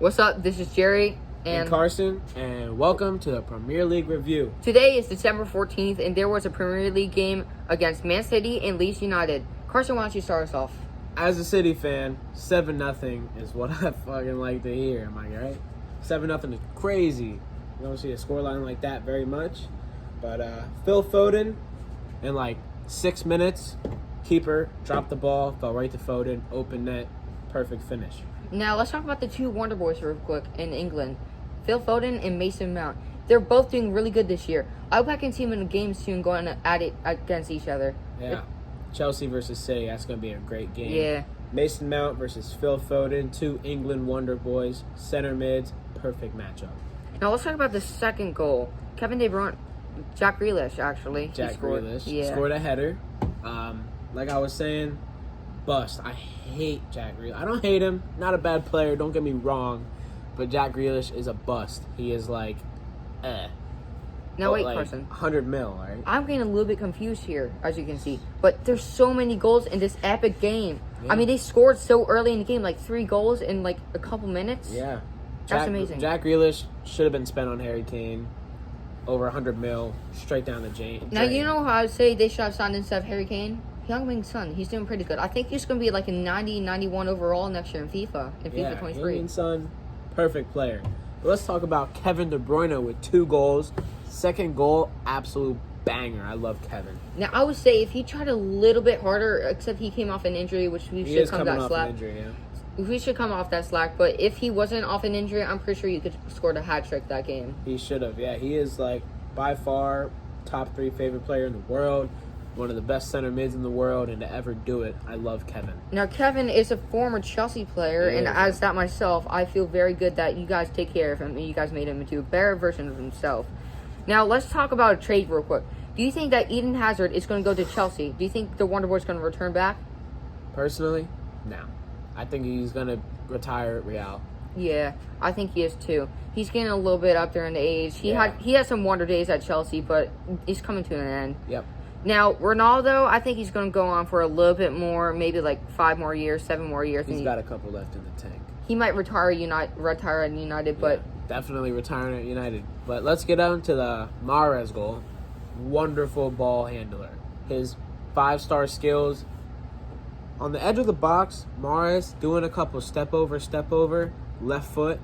What's up? This is Jerry and Carson, and welcome to the Premier League review. Today is December 14th, and there was a Premier League game against Man City and Leeds United. Carson, why don't you start us off? As a City fan, 7-0 is what I fucking like to hear. Am I right? 7-0 is crazy. You don't see a scoreline like that very much. But Phil Foden, in like 6 minutes, keeper dropped the ball, fell right to Foden, open net, perfect finish. Now, let's talk about the two Wonder Boys real quick in England. Phil Foden and Mason Mount. They're both doing really good this year. I hope I can see them in the game soon going at it against each other. Yeah. Chelsea versus City, that's going to be a great game. Yeah. Mason Mount versus Phil Foden, two England Wonder Boys, center mids, perfect matchup. Now, let's talk about the second goal. Kevin De Bruyne, Jack Grealish, actually. Jack Grealish scored a header. Like I was saying, bust. I hate Jack Grealish. I don't hate him. Not a bad player. Don't get me wrong. But Jack Grealish is a bust. He is like, Now wait, like Carson. 100 mil, right? I'm getting a little bit confused here, as you can see. But there's so many goals in this epic game. Yeah. I mean, they scored so early in the game, like 3 goals in like a couple minutes. Yeah. That's amazing. Jack Grealish should have been spent on Harry Kane. Over 100 mil, straight down the drain. Now, you know how I would say they should have signed instead of Harry Kane? Heung-min Son. He's doing pretty good. I think he's going to be like a 90, 91 overall next year in FIFA 23. Heung-min Son, perfect player. But let's talk about Kevin De Bruyne with 2 goals. Second goal, absolute banger. I love Kevin. Now, I would say if he tried a little bit harder, except he came off an injury, which we should come that slack. We should come off that slack, but if he wasn't off an injury, I'm pretty sure you could score a hat trick that game. He should have, yeah. He is like by far top 3 favorite player in the world, one of the best center mids in the world, and to ever do it, I love Kevin. Now, Kevin is a former Chelsea player, and as that myself, I feel very good that you guys take care of him, and you guys made him into a better version of himself. Now, let's talk about a trade real quick. Do you think that Eden Hazard is going to go to Chelsea? Do you think the Wonder Boy is going to return back? Personally, no. I think he's going to retire at Real. Yeah, I think he is too. He's getting a little bit up there in the age. He had some wonder days at Chelsea, but he's coming to an end. Yep. Now, Ronaldo, I think he's going to go on for a little bit more, maybe like 5 more years, 7 more years. He's got a couple left in the tank. He might retire at United, but... Yeah, definitely retiring at United. But let's get on to the Mahrez goal. Wonderful ball handler. His 5-star skills. On the edge of the box, Mahrez doing a couple step over, left foot,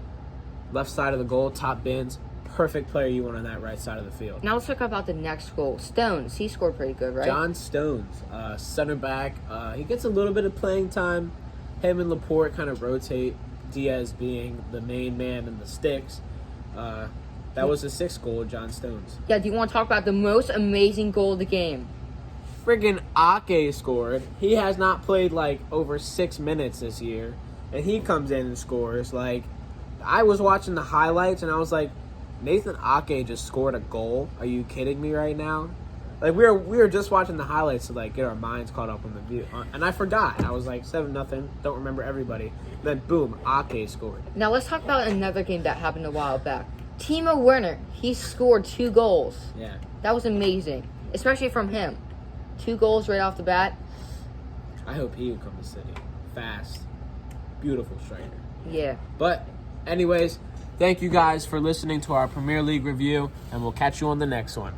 left side of the goal, top bins. Perfect player you want on that right side of the field. Now let's talk about the next goal. Stones, he scored pretty good, right? John Stones, center back. He gets a little bit of playing time. Him and Laporte kind of rotate. Diaz being the main man in the sticks. That was his 6th goal, John Stones. Yeah, do you want to talk about the most amazing goal of the game? Friggin' Ake scored. He has not played like over 6 minutes this year, and he comes in and scores. Like, I was watching the highlights and I was like, Nathan Ake just scored a goal. Are you kidding me right now? Like, we were just watching the highlights to like get our minds caught up on the view, and I forgot. I was like 7-0. Don't remember everybody. Then boom, Ake scored. Now let's talk about another game that happened a while back. Timo Werner, he scored 2 goals. Yeah, that was amazing, especially from him. 2 goals right off the bat. I hope he would come to City. Fast, beautiful striker. Yeah. But anyways, thank you guys for listening to our Premier League review, and we'll catch you on the next one.